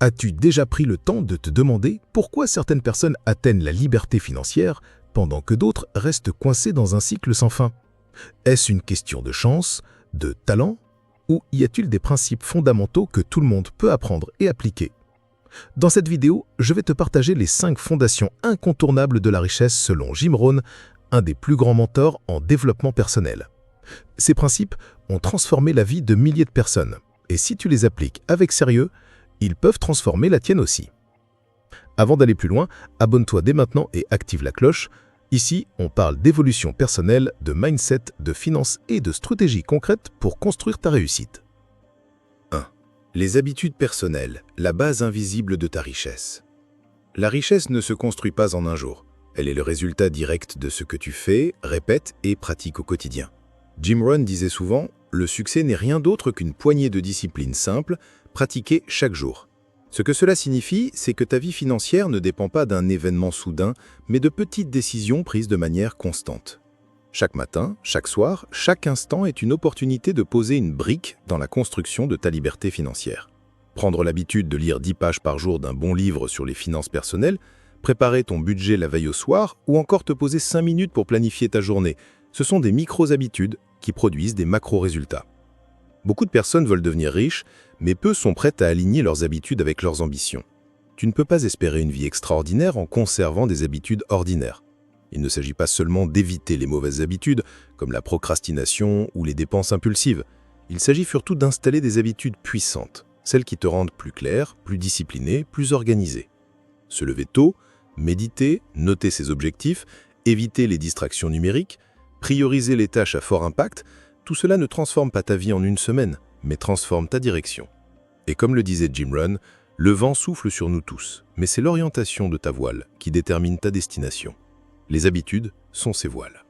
As-tu déjà pris le temps de te demander pourquoi certaines personnes atteignent la liberté financière pendant que d'autres restent coincées dans un cycle sans fin? Est-ce une question de chance, de talent, ou y a-t-il des principes fondamentaux que tout le monde peut apprendre et appliquer? Dans cette vidéo, je vais te partager les 5 fondations incontournables de la richesse selon Jim Rohn, un des plus grands mentors en développement personnel. Ces principes ont transformé la vie de milliers de personnes, et si tu les appliques avec sérieux, ils peuvent transformer la tienne aussi. Avant d'aller plus loin, abonne-toi dès maintenant et active la cloche. Ici, on parle d'évolution personnelle, de mindset, de finances et de stratégies concrètes pour construire ta réussite. 1. Les habitudes personnelles, la base invisible de ta richesse. La richesse ne se construit pas en un jour. Elle est le résultat direct de ce que tu fais, répètes et pratiques au quotidien. Jim Rohn disait souvent « Le succès n'est rien d'autre qu'une poignée de disciplines simples, pratiquées chaque jour ». Ce que cela signifie, c'est que ta vie financière ne dépend pas d'un événement soudain, mais de petites décisions prises de manière constante. Chaque matin, chaque soir, chaque instant est une opportunité de poser une brique dans la construction de ta liberté financière. Prendre l'habitude de lire 10 pages par jour d'un bon livre sur les finances personnelles, préparer ton budget la veille au soir ou encore te poser 5 minutes pour planifier ta journée, ce sont des micro-habitudes qui produisent des macro-résultats. Beaucoup de personnes veulent devenir riches, mais peu sont prêtes à aligner leurs habitudes avec leurs ambitions. Tu ne peux pas espérer une vie extraordinaire en conservant des habitudes ordinaires. Il ne s'agit pas seulement d'éviter les mauvaises habitudes, comme la procrastination ou les dépenses impulsives. Il s'agit surtout d'installer des habitudes puissantes, celles qui te rendent plus clair, plus discipliné, plus organisé. Se lever tôt, méditer, noter ses objectifs, éviter les distractions numériques, prioriser les tâches à fort impact, tout cela ne transforme pas ta vie en une semaine, mais transforme ta direction. Et comme le disait Jim Rohn, le vent souffle sur nous tous, mais c'est l'orientation de ta voile qui détermine ta destination. Les habitudes sont ces voiles.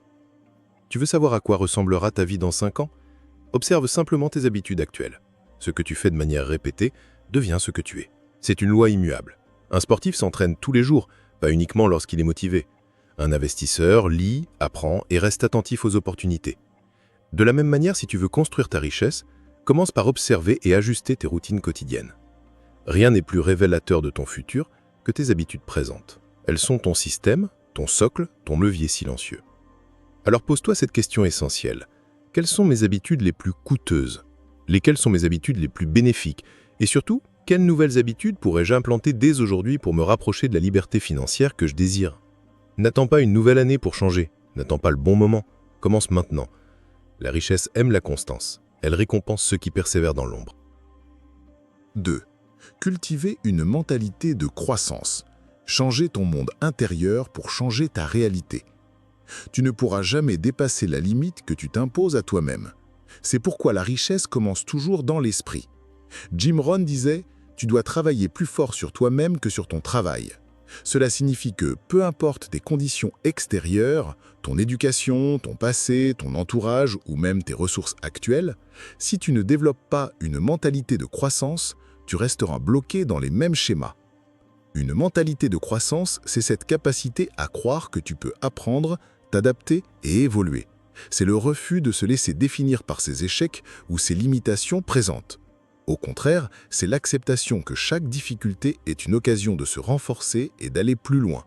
Tu veux savoir à quoi ressemblera ta vie dans 5 ans? Observe simplement tes habitudes actuelles. Ce que tu fais de manière répétée devient ce que tu es. C'est une loi immuable. Un sportif s'entraîne tous les jours, pas uniquement lorsqu'il est motivé. Un investisseur lit, apprend et reste attentif aux opportunités. De la même manière, si tu veux construire ta richesse, commence par observer et ajuster tes routines quotidiennes. Rien n'est plus révélateur de ton futur que tes habitudes présentes. Elles sont ton système, ton socle, ton levier silencieux. Alors pose-toi cette question essentielle. Quelles sont mes habitudes les plus coûteuses? Lesquelles sont mes habitudes les plus bénéfiques? Et surtout, quelles nouvelles habitudes pourrais-je implanter dès aujourd'hui pour me rapprocher de la liberté financière que je désire? N'attends pas une nouvelle année pour changer. N'attends pas le bon moment. Commence maintenant. La richesse aime la constance. Elle récompense ceux qui persévèrent dans l'ombre. 2. Cultiver une mentalité de croissance. Changer ton monde intérieur pour changer ta réalité. Tu ne pourras jamais dépasser la limite que tu t'imposes à toi-même. C'est pourquoi la richesse commence toujours dans l'esprit. Jim Rohn disait « Tu dois travailler plus fort sur toi-même que sur ton travail ». Cela signifie que, peu importe tes conditions extérieures, ton éducation, ton passé, ton entourage ou même tes ressources actuelles, si tu ne développes pas une mentalité de croissance, tu resteras bloqué dans les mêmes schémas. Une mentalité de croissance, c'est cette capacité à croire que tu peux apprendre, t'adapter et évoluer. C'est le refus de se laisser définir par ses échecs ou ses limitations présentes. Au contraire, c'est l'acceptation que chaque difficulté est une occasion de se renforcer et d'aller plus loin.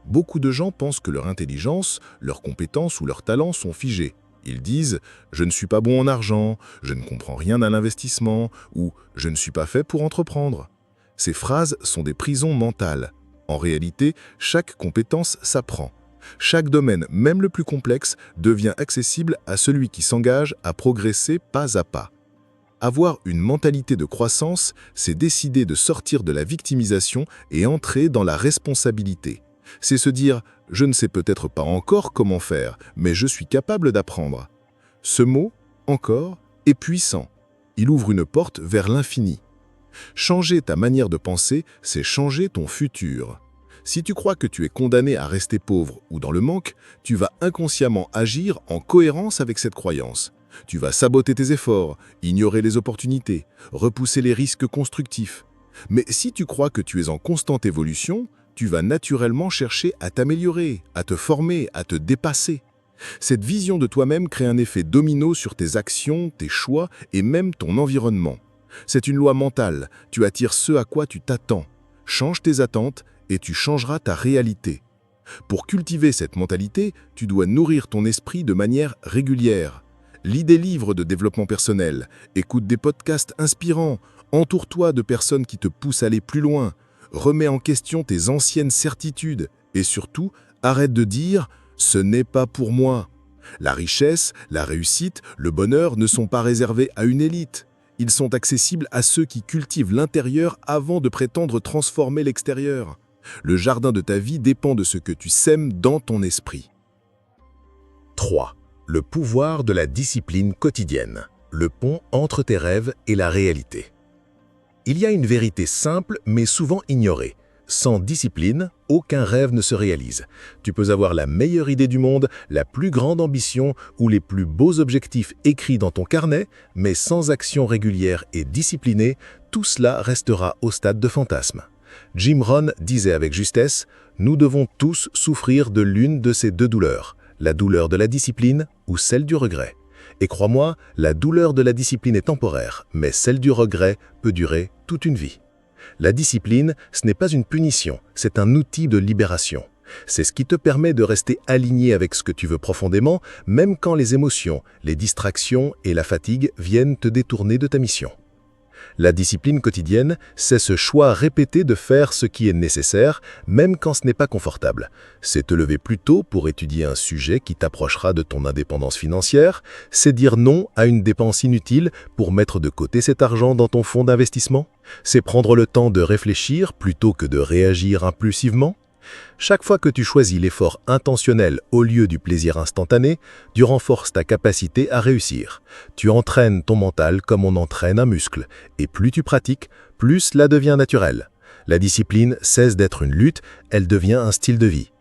Beaucoup de gens pensent que leur intelligence, leurs compétences ou leurs talents sont figés. Ils disent « je ne suis pas bon en argent »,« je ne comprends rien à l'investissement » ou « je ne suis pas fait pour entreprendre ». Ces phrases sont des prisons mentales. En réalité, chaque compétence s'apprend. Chaque domaine, même le plus complexe, devient accessible à celui qui s'engage à progresser pas à pas. Avoir une mentalité de croissance, c'est décider de sortir de la victimisation et entrer dans la responsabilité. C'est se dire « je ne sais peut-être pas encore comment faire, mais je suis capable d'apprendre ». Ce mot, « encore », est puissant. Il ouvre une porte vers l'infini. Changer ta manière de penser, c'est changer ton futur. Si tu crois que tu es condamné à rester pauvre ou dans le manque, tu vas inconsciemment agir en cohérence avec cette croyance. Tu vas saboter tes efforts, ignorer les opportunités, repousser les risques constructifs. Mais si tu crois que tu es en constante évolution, tu vas naturellement chercher à t'améliorer, à te former, à te dépasser. Cette vision de toi-même crée un effet domino sur tes actions, tes choix et même ton environnement. C'est une loi mentale, tu attires ce à quoi tu t'attends. Change tes attentes et tu changeras ta réalité. Pour cultiver cette mentalité, tu dois nourrir ton esprit de manière régulière. Lis des livres de développement personnel, écoute des podcasts inspirants, entoure-toi de personnes qui te poussent à aller plus loin, remets en question tes anciennes certitudes et surtout, arrête de dire « ce n'est pas pour moi ». La richesse, la réussite, le bonheur ne sont pas réservés à une élite. Ils sont accessibles à ceux qui cultivent l'intérieur avant de prétendre transformer l'extérieur. Le jardin de ta vie dépend de ce que tu sèmes dans ton esprit. 3. Le pouvoir de la discipline quotidienne. Le pont entre tes rêves et la réalité. Il y a une vérité simple mais souvent ignorée. Sans discipline, aucun rêve ne se réalise. Tu peux avoir la meilleure idée du monde, la plus grande ambition ou les plus beaux objectifs écrits dans ton carnet, mais sans action régulière et disciplinée, tout cela restera au stade de fantasme. Jim Rohn disait avec justesse « Nous devons tous souffrir de l'une de ces deux douleurs, la douleur de la discipline ou celle du regret. Et crois-moi, la douleur de la discipline est temporaire, mais celle du regret peut durer toute une vie. » La discipline, ce n'est pas une punition, c'est un outil de libération. C'est ce qui te permet de rester aligné avec ce que tu veux profondément, même quand les émotions, les distractions et la fatigue viennent te détourner de ta mission. La discipline quotidienne, c'est ce choix répété de faire ce qui est nécessaire, même quand ce n'est pas confortable. C'est te lever plus tôt pour étudier un sujet qui t'approchera de ton indépendance financière, c'est dire non à une dépense inutile pour mettre de côté cet argent dans ton fonds d'investissement, c'est prendre le temps de réfléchir plutôt que de réagir impulsivement. Chaque fois que tu choisis l'effort intentionnel au lieu du plaisir instantané, tu renforces ta capacité à réussir. Tu entraînes ton mental comme on entraîne un muscle, et plus tu pratiques, plus cela devient naturel. La discipline cesse d'être une lutte, elle devient un style de vie.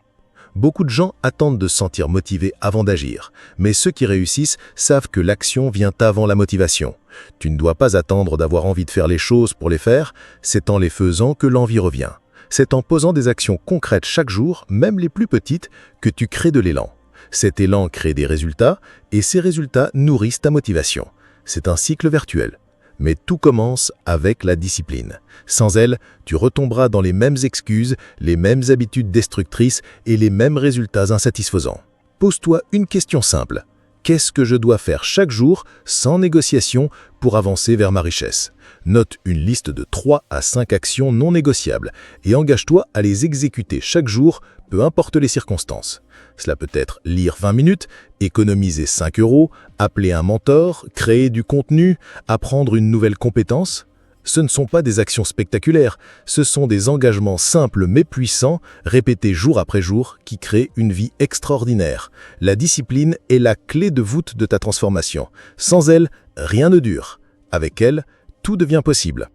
Beaucoup de gens attendent de se sentir motivés avant d'agir, mais ceux qui réussissent savent que l'action vient avant la motivation. Tu ne dois pas attendre d'avoir envie de faire les choses pour les faire, c'est en les faisant que l'envie revient. C'est en posant des actions concrètes chaque jour, même les plus petites, que tu crées de l'élan. Cet élan crée des résultats, et ces résultats nourrissent ta motivation. C'est un cycle vertuel. Mais tout commence avec la discipline. Sans elle, tu retomberas dans les mêmes excuses, les mêmes habitudes destructrices et les mêmes résultats insatisfaisants. Pose-toi une question simple. Qu'est-ce que je dois faire chaque jour, sans négociation, pour avancer vers ma richesse ? Note une liste de 3 à 5 actions non négociables et engage-toi à les exécuter chaque jour, peu importe les circonstances. Cela peut être lire 20 minutes, économiser 5 €, appeler un mentor, créer du contenu, apprendre une nouvelle compétence. Ce ne sont pas des actions spectaculaires, ce sont des engagements simples mais puissants, répétés jour après jour, qui créent une vie extraordinaire. La discipline est la clé de voûte de ta transformation. Sans elle, rien ne dure. Avec elle, tout devient possible.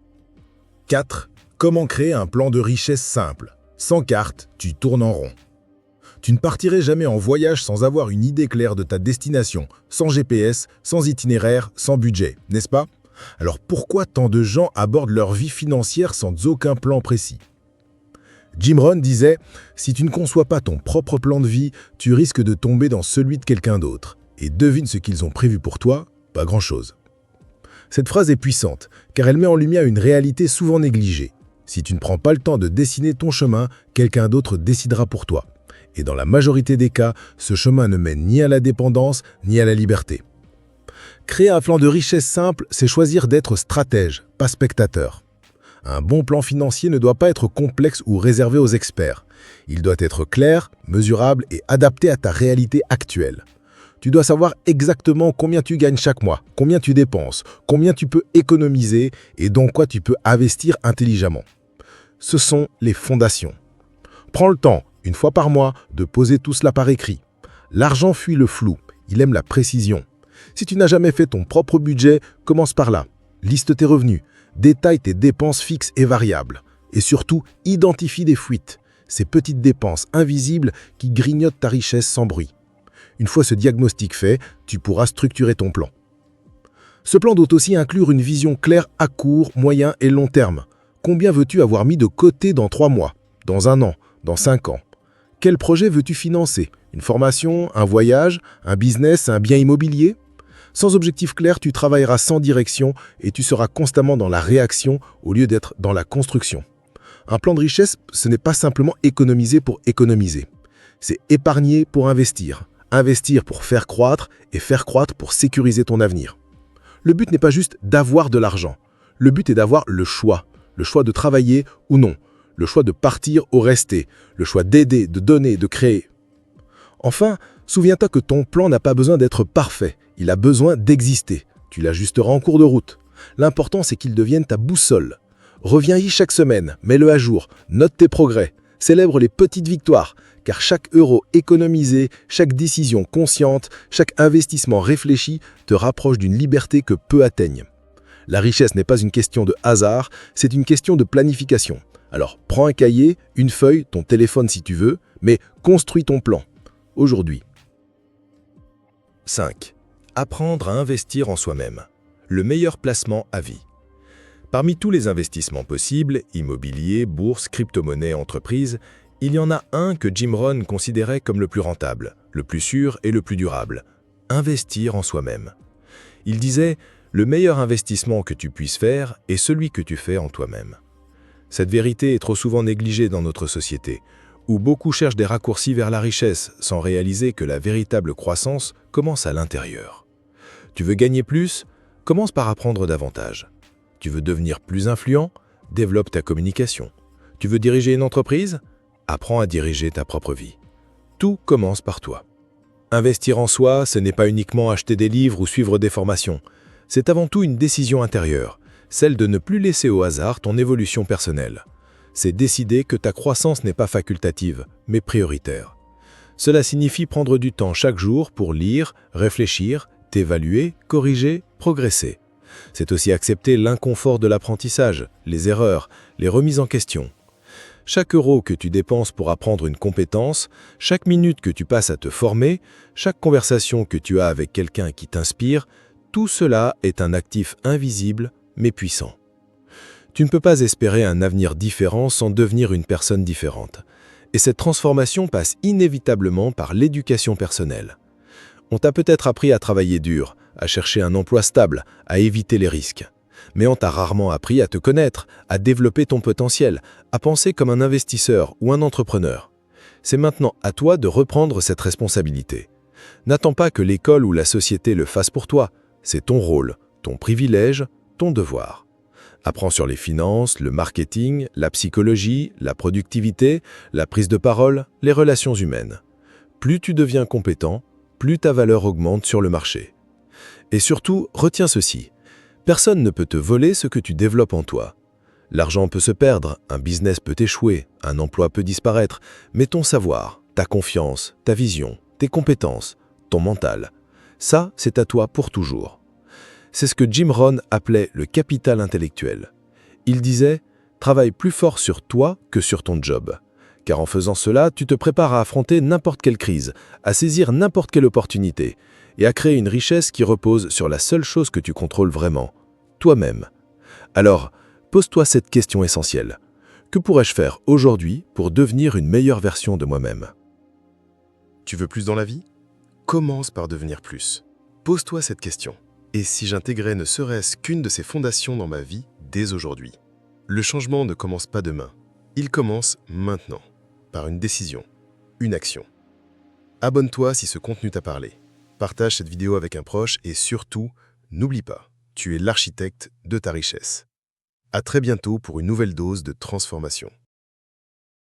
4. Comment créer un plan de richesse simple ? Sans carte, tu tournes en rond. Tu ne partirais jamais en voyage sans avoir une idée claire de ta destination, sans GPS, sans itinéraire, sans budget, n'est-ce pas ? Alors pourquoi tant de gens abordent leur vie financière sans aucun plan précis ? Jim Rohn disait « Si tu ne conçois pas ton propre plan de vie, tu risques de tomber dans celui de quelqu'un d'autre. Et devine ce qu'ils ont prévu pour toi, pas grand-chose. » Cette phrase est puissante, car elle met en lumière une réalité souvent négligée. Si tu ne prends pas le temps de dessiner ton chemin, quelqu'un d'autre décidera pour toi. Et dans la majorité des cas, ce chemin ne mène ni à la dépendance, ni à la liberté. Créer un plan de richesse simple, c'est choisir d'être stratège, pas spectateur. Un bon plan financier ne doit pas être complexe ou réservé aux experts. Il doit être clair, mesurable et adapté à ta réalité actuelle. Tu dois savoir exactement combien tu gagnes chaque mois, combien tu dépenses, combien tu peux économiser et dans quoi tu peux investir intelligemment. Ce sont les fondations. Prends le temps, une fois par mois, de poser tout cela par écrit. L'argent fuit le flou, il aime la précision. Si tu n'as jamais fait ton propre budget, commence par là. Liste tes revenus, détaille tes dépenses fixes et variables. Et surtout, identifie des fuites, ces petites dépenses invisibles qui grignotent ta richesse sans bruit. Une fois ce diagnostic fait, tu pourras structurer ton plan. Ce plan doit aussi inclure une vision claire à court, moyen et long terme. Combien veux-tu avoir mis de côté dans 3 mois, dans 1 an, dans 5 ans ? Quel projet veux-tu financer ? Une formation, un voyage, un business, un bien immobilier ? Sans objectif clair, tu travailleras sans direction et tu seras constamment dans la réaction au lieu d'être dans la construction. Un plan de richesse, ce n'est pas simplement économiser pour économiser. C'est épargner pour investir, investir pour faire croître et faire croître pour sécuriser ton avenir. Le but n'est pas juste d'avoir de l'argent. Le but est d'avoir le choix de travailler ou non, le choix de partir ou rester, le choix d'aider, de donner, de créer. Enfin, souviens-toi que ton plan n'a pas besoin d'être parfait, il a besoin d'exister. Tu l'ajusteras en cours de route. L'important, c'est qu'il devienne ta boussole. Reviens-y chaque semaine, mets-le à jour, note tes progrès, célèbre les petites victoires, car chaque euro économisé, chaque décision consciente, chaque investissement réfléchi te rapproche d'une liberté que peu atteignent. La richesse n'est pas une question de hasard, c'est une question de planification. Alors, prends un cahier, une feuille, ton téléphone si tu veux, mais construis ton plan. Aujourd'hui. 5. Apprendre à investir en soi-même. Le meilleur placement à vie. Parmi tous les investissements possibles, immobilier, bourse, crypto-monnaie, entreprise, il y en a un que Jim Rohn considérait comme le plus rentable, le plus sûr et le plus durable. Investir en soi-même. Il disait « Le meilleur investissement que tu puisses faire est celui que tu fais en toi-même ». Cette vérité est trop souvent négligée dans notre société, où beaucoup cherchent des raccourcis vers la richesse sans réaliser que la véritable croissance commence à l'intérieur. Tu veux gagner plus? Commence par apprendre davantage. Tu veux devenir plus influent? Développe ta communication. Tu veux diriger une entreprise? Apprends à diriger ta propre vie. Tout commence par toi. Investir en soi, ce n'est pas uniquement acheter des livres ou suivre des formations. C'est avant tout une décision intérieure, celle de ne plus laisser au hasard ton évolution personnelle. C'est décider que ta croissance n'est pas facultative, mais prioritaire. Cela signifie prendre du temps chaque jour pour lire, réfléchir, t'évaluer, corriger, progresser. C'est aussi accepter l'inconfort de l'apprentissage, les erreurs, les remises en question. Chaque euro que tu dépenses pour apprendre une compétence, chaque minute que tu passes à te former, chaque conversation que tu as avec quelqu'un qui t'inspire, tout cela est un actif invisible mais puissant. Tu ne peux pas espérer un avenir différent sans devenir une personne différente. Et cette transformation passe inévitablement par l'éducation personnelle. On t'a peut-être appris à travailler dur, à chercher un emploi stable, à éviter les risques. Mais on t'a rarement appris à te connaître, à développer ton potentiel, à penser comme un investisseur ou un entrepreneur. C'est maintenant à toi de reprendre cette responsabilité. N'attends pas que l'école ou la société le fassent pour toi. C'est ton rôle, ton privilège, ton devoir. Apprends sur les finances, le marketing, la psychologie, la productivité, la prise de parole, les relations humaines. Plus tu deviens compétent, plus ta valeur augmente sur le marché. Et surtout, retiens ceci. Personne ne peut te voler ce que tu développes en toi. L'argent peut se perdre, un business peut échouer, un emploi peut disparaître, mais ton savoir, ta confiance, ta vision, tes compétences, ton mental, ça, c'est à toi pour toujours. C'est ce que Jim Rohn appelait le capital intellectuel. Il disait « Travaille plus fort sur toi que sur ton job ». Car en faisant cela, tu te prépares à affronter n'importe quelle crise, à saisir n'importe quelle opportunité et à créer une richesse qui repose sur la seule chose que tu contrôles vraiment, toi-même. Alors, pose-toi cette question essentielle. Que pourrais-je faire aujourd'hui pour devenir une meilleure version de moi-même? Tu veux plus dans la vie? Commence par devenir plus. Pose-toi cette question. Et si j'intégrais ne serait-ce qu'une de ces fondations dans ma vie dès aujourd'hui? Le changement ne commence pas demain. Il commence maintenant, par une décision, une action. Abonne-toi si ce contenu t'a parlé. Partage cette vidéo avec un proche et surtout, n'oublie pas, tu es l'architecte de ta richesse. À très bientôt pour une nouvelle dose de transformation.